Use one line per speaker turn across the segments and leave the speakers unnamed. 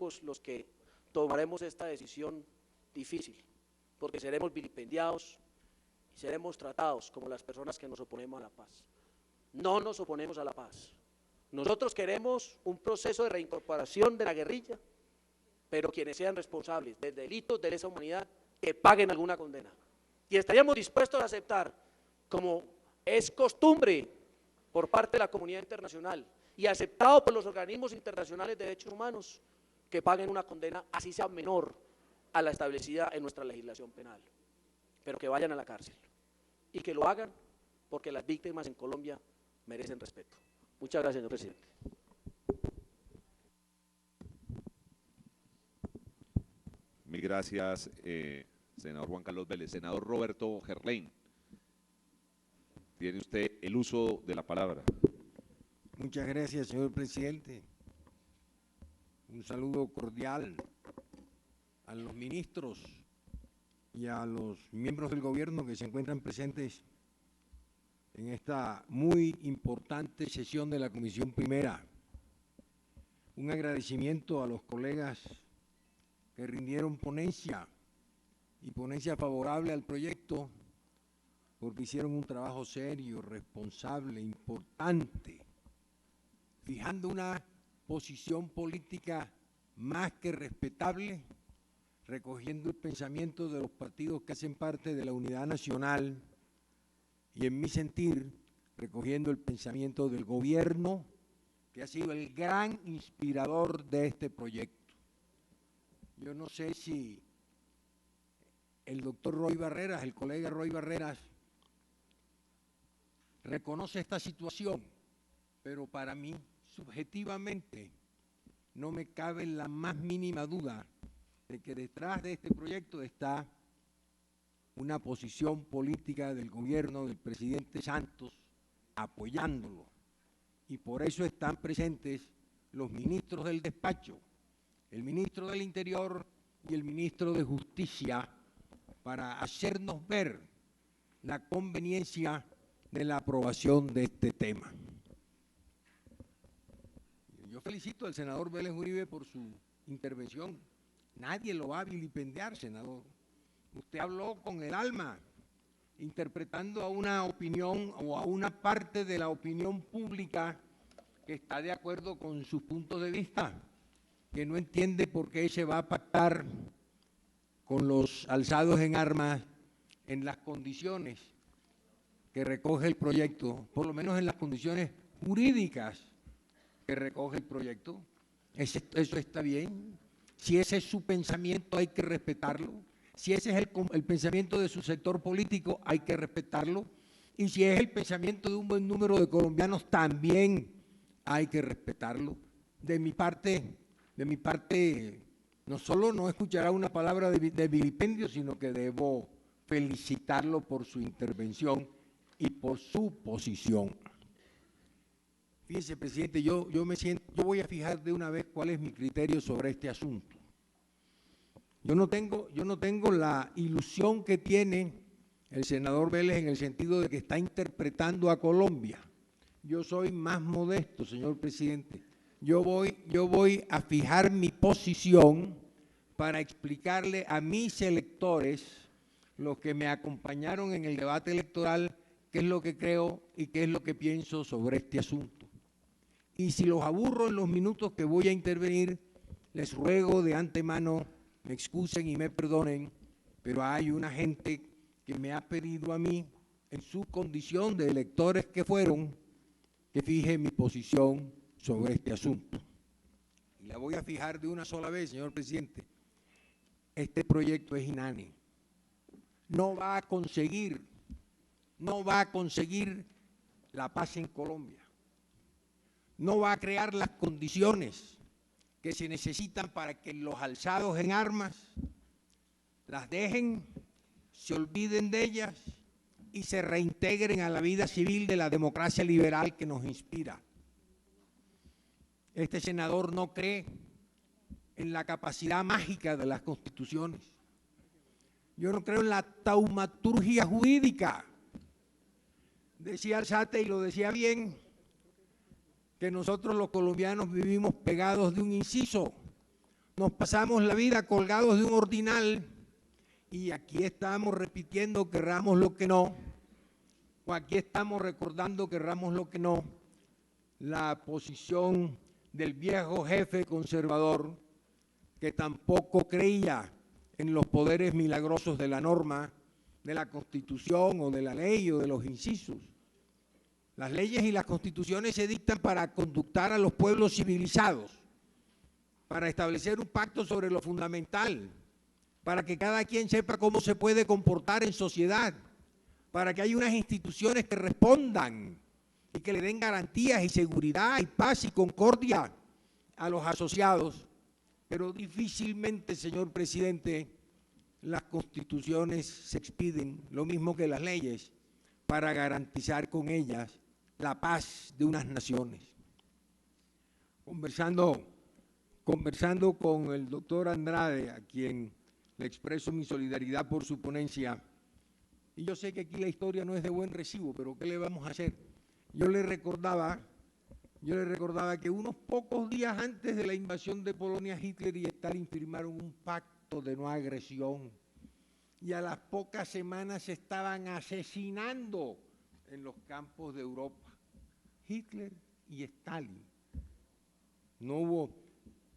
pocos los que tomaremos esta decisión difícil, porque seremos vilipendiados y seremos tratados como las personas que nos oponemos a la paz. No nos oponemos a la paz. Nosotros queremos un proceso de reincorporación de la guerrilla, pero quienes sean responsables de delitos de lesa humanidad, que paguen alguna condena. Y estaríamos dispuestos a aceptar, como es costumbre por parte de la comunidad internacional y aceptado por los organismos internacionales de derechos humanos, que paguen una condena, así sea menor a la establecida en nuestra legislación penal, pero que vayan a la cárcel y que lo hagan porque las víctimas en Colombia merecen respeto. Muchas gracias, señor presidente.
Mil gracias, senador Juan Carlos Vélez. Senador Roberto Gerlain, tiene usted el uso de la palabra.
Muchas gracias, señor presidente. Un saludo cordial a los ministros y a los miembros del gobierno que se encuentran presentes en esta muy importante sesión de la Comisión Primera. Un agradecimiento a los colegas que rindieron ponencia y ponencia favorable al proyecto, porque hicieron un trabajo serio, responsable, importante, fijando una posición política más que respetable, recogiendo el pensamiento de los partidos que hacen parte de la unidad nacional y, en mi sentir, recogiendo el pensamiento del gobierno, que ha sido el gran inspirador de este proyecto. Yo no sé si el doctor Roy Barreras, el colega Roy Barreras, reconoce esta situación, pero para mí, subjetivamente, no me cabe la más mínima duda de que detrás de este proyecto está una posición política del gobierno del presidente Santos apoyándolo. Y por eso están presentes los ministros del despacho, el ministro del Interior y el ministro de Justicia, para hacernos ver la conveniencia de la aprobación de este tema. Yo felicito al senador Vélez Uribe por su intervención. Nadie lo va a vilipendiar, senador. Usted habló con el alma, interpretando a una opinión o a una parte de la opinión pública que está de acuerdo con sus puntos de vista, que no entiende por qué se va a pactar con los alzados en armas en las condiciones que recoge el proyecto, por lo menos en las condiciones jurídicas que recoge el proyecto. Eso está bien. Si ese es su pensamiento, hay que respetarlo. Si ese es el pensamiento de su sector político, hay que respetarlo. Y si es el pensamiento de un buen número de colombianos, también hay que respetarlo. De mi parte, no solo no escuchará una palabra de vilipendio, sino que debo felicitarlo por su intervención y por su posición. Fíjese, presidente, yo voy a fijar de una vez cuál es mi criterio sobre este asunto. Yo no tengo la ilusión que tiene el senador Vélez en el sentido de que está interpretando a Colombia. Yo soy más modesto, señor presidente. Yo voy a fijar mi posición para explicarle a mis electores, los que me acompañaron en el debate electoral, qué es lo que creo y qué es lo que pienso sobre este asunto. Y si los aburro en los minutos que voy a intervenir, les ruego de antemano me excusen y me perdonen, pero hay una gente que me ha pedido a mí, en su condición de electores que fueron, que fije mi posición sobre este asunto. Y la voy a fijar de una sola vez, señor presidente. Este proyecto es inane. No va a conseguir la paz en Colombia. No va a crear las condiciones que se necesitan para que los alzados en armas las dejen, se olviden de ellas y se reintegren a la vida civil de la democracia liberal que nos inspira. Este senador no cree en la capacidad mágica de las constituciones. Yo no creo en la taumaturgia jurídica. Decía Alzate, y lo decía bien, que nosotros los colombianos vivimos pegados de un inciso. nos pasamos la vida colgados de un ordinal y aquí estamos repitiendo querramos lo que no, o aquí estamos recordando querramos lo que no, la posición del viejo jefe conservador que tampoco creía en los poderes milagrosos de la norma, de la Constitución o de la ley o de los incisos. Las leyes y las constituciones se dictan para conductar a los pueblos civilizados, para establecer un pacto sobre lo fundamental, para que cada quien sepa cómo se puede comportar en sociedad, para que haya unas instituciones que respondan y que le den garantías y seguridad y paz y concordia a los asociados. Pero difícilmente, señor presidente, las constituciones se expiden, lo mismo que las leyes, para garantizar con ellas la paz de unas naciones. Conversando con el doctor Andrade, a quien le expreso mi solidaridad por su ponencia, y yo sé que aquí la historia no es de buen recibo, pero ¿qué le vamos a hacer? Yo le recordaba que unos pocos días antes de la invasión de Polonia, Hitler y Stalin firmaron un pacto de no agresión, y a las pocas semanas se estaban asesinando en los campos de Europa. Hitler y Stalin. No hubo,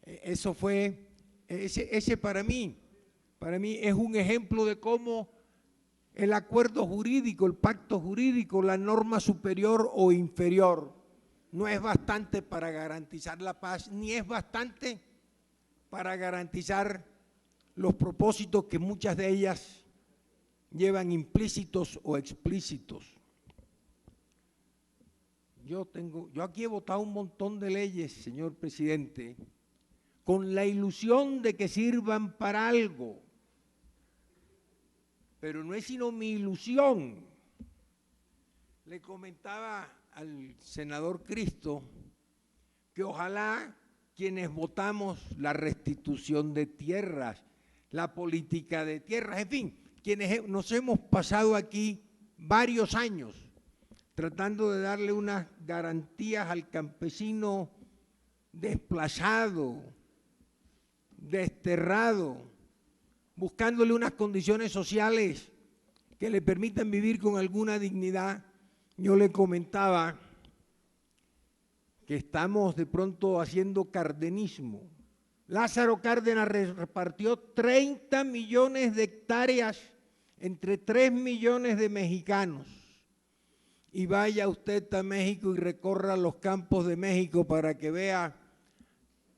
eso fue, ese para mí es un ejemplo de cómo el acuerdo jurídico, el pacto jurídico, la norma superior o inferior, no es bastante para garantizar la paz, ni es bastante para garantizar los propósitos que muchas de ellas llevan implícitos o explícitos. Yo aquí he votado un montón de leyes, señor presidente, con la ilusión de que sirvan para algo, pero no es sino mi ilusión. Le comentaba al senador Cristo que ojalá quienes votamos la restitución de tierras, la política de tierras, en fin, quienes nos hemos pasado aquí varios años tratando de darle unas garantías al campesino desplazado, desterrado, buscándole unas condiciones sociales que le permitan vivir con alguna dignidad. Yo le comentaba que estamos de pronto haciendo cardenismo. Lázaro Cárdenas repartió 30 millones de hectáreas entre 3 millones de mexicanos. Y vaya usted a México y recorra los campos de México para que vea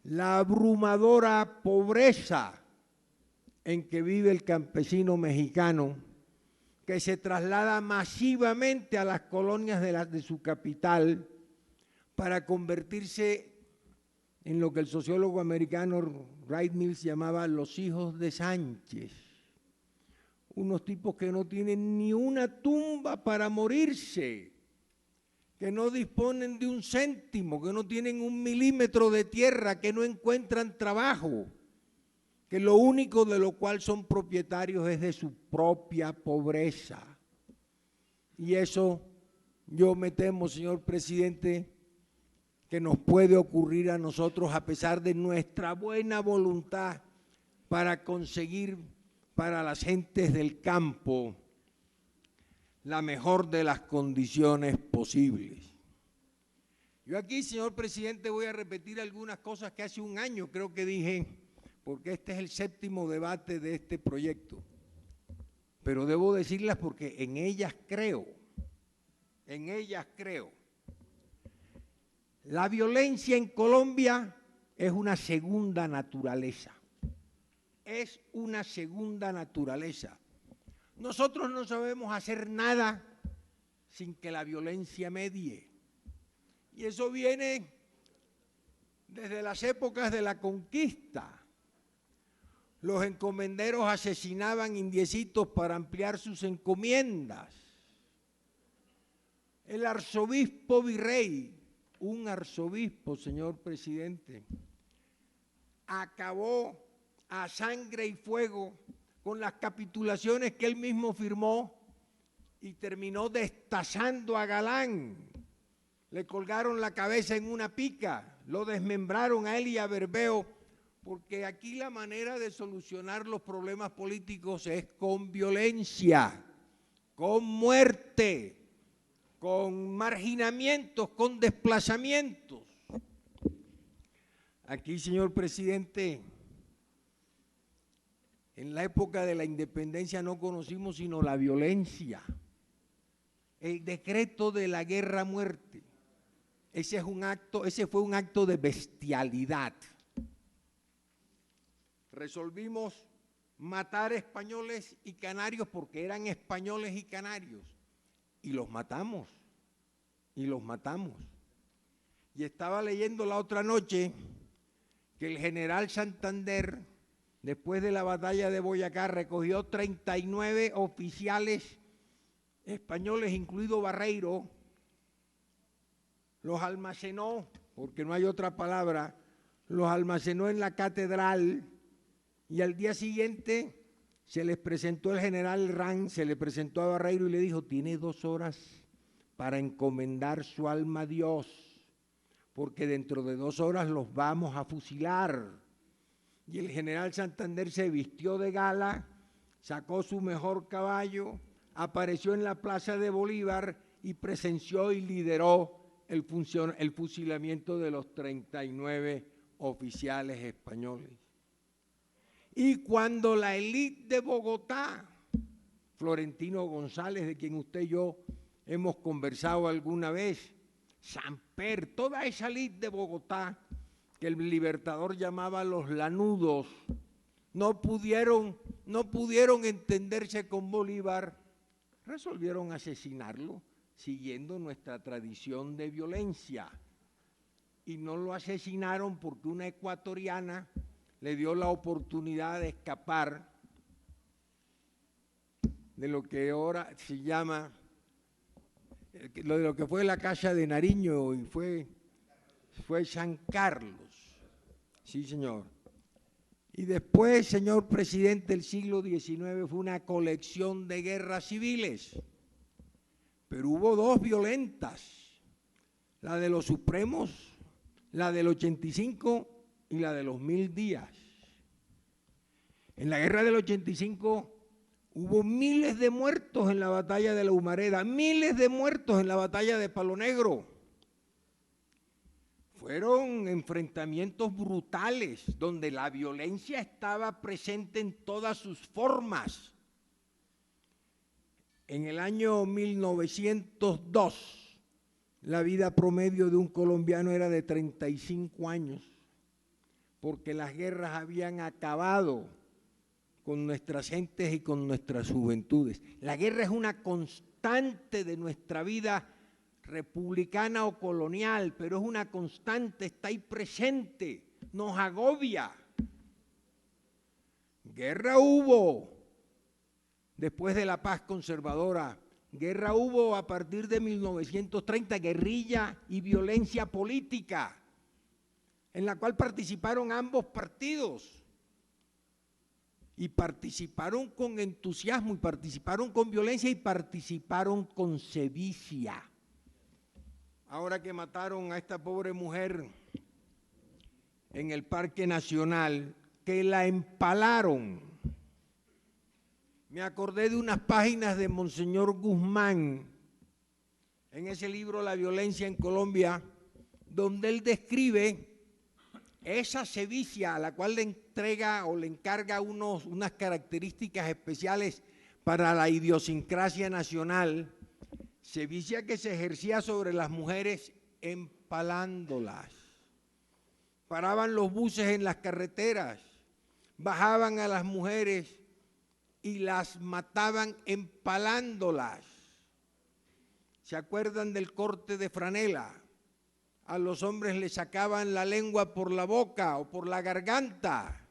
la abrumadora pobreza en que vive el campesino mexicano, que se traslada masivamente a las colonias de su capital para convertirse en lo que el sociólogo americano Wright Mills llamaba los hijos de Sánchez, unos tipos que no tienen ni una tumba para morirse, que no disponen de un céntimo, que no tienen un milímetro de tierra, que no encuentran trabajo, que lo único de lo cual son propietarios es de su propia pobreza. Y eso yo me temo, señor presidente, que nos puede ocurrir a nosotros a pesar de nuestra buena voluntad para conseguir para las gentes del campo la mejor de las condiciones posibles. Yo aquí, señor presidente, voy a repetir algunas cosas que hace un año creo que dije, porque este es el 7º debate de este proyecto, pero debo decirlas porque en ellas creo. La violencia en Colombia es una segunda naturaleza. Es una segunda naturaleza. Nosotros no sabemos hacer nada sin que la violencia medie. Y eso viene desde las épocas de la conquista. Los encomenderos asesinaban indiecitos para ampliar sus encomiendas. El arzobispo virrey, un arzobispo, señor presidente, acabó a sangre y fuego con las capitulaciones que él mismo firmó y terminó destazando a Galán. Le colgaron la cabeza en una pica, lo desmembraron a él y a Berbeo porque aquí la manera de solucionar los problemas políticos es con violencia, con muerte, con marginamientos, con desplazamientos. Aquí, señor presidente, en la época de la independencia no conocimos sino la violencia, el decreto de la guerra a muerte. Ese fue un acto de bestialidad. Resolvimos matar españoles y canarios porque eran españoles y canarios. Y los matamos. Y los matamos. Y estaba leyendo la otra noche que el general Santander, después de la batalla de Boyacá, recogió 39 oficiales españoles, incluido Barreiro, los almacenó, porque no hay otra palabra, los almacenó en la catedral, y al día siguiente se les presentó el general Rán, se le presentó a Barreiro y le dijo: tiene 2 horas para encomendar su alma a Dios, porque dentro de 2 horas los vamos a fusilar. Y el general Santander se vistió de gala, sacó su mejor caballo, apareció en la Plaza de Bolívar y presenció y lideró el fusilamiento de los 39 oficiales españoles. Y cuando la élite de Bogotá, Florentino González, de quien usted y yo hemos conversado alguna vez, Samper, toda esa élite de Bogotá, que el Libertador llamaba los lanudos, no pudieron entenderse con Bolívar, resolvieron asesinarlo, siguiendo nuestra tradición de violencia. Y no lo asesinaron porque una ecuatoriana le dio la oportunidad de escapar de lo que ahora se llama, de lo que fue la casa de Nariño y fue San Carlos. Sí, señor. Y después, señor presidente, el siglo XIX fue una colección de guerras civiles, pero hubo 2 violentas, la de los Supremos, la del 85 y la de los 1000 días. En la guerra del 85 hubo miles de muertos en la batalla de la Humareda, miles de muertos en la batalla de Palo Negro. Fueron enfrentamientos brutales donde la violencia estaba presente en todas sus formas. En el año 1902, la vida promedio de un colombiano era de 35 años, porque las guerras habían acabado con nuestras gentes y con nuestras juventudes. La guerra es una constante de nuestra vida republicana o colonial, pero es una constante, está ahí presente, nos agobia. Guerra hubo después de la paz conservadora, guerra hubo a partir de 1930, guerrilla y violencia política, en la cual participaron ambos partidos, y participaron con entusiasmo, y participaron con violencia, y participaron con sevicia. Ahora que mataron a esta pobre mujer en el Parque Nacional, que la empalaron, me acordé de unas páginas de Monseñor Guzmán, en ese libro La violencia en Colombia, donde él describe esa sevicia a la cual le entrega o le encarga unas características especiales para la idiosincrasia nacional, sevicia que se ejercía sobre las mujeres empalándolas. Paraban los buses en las carreteras, bajaban a las mujeres y las mataban empalándolas. ¿Se acuerdan del corte de franela? A los hombres les sacaban la lengua por la boca o por la garganta.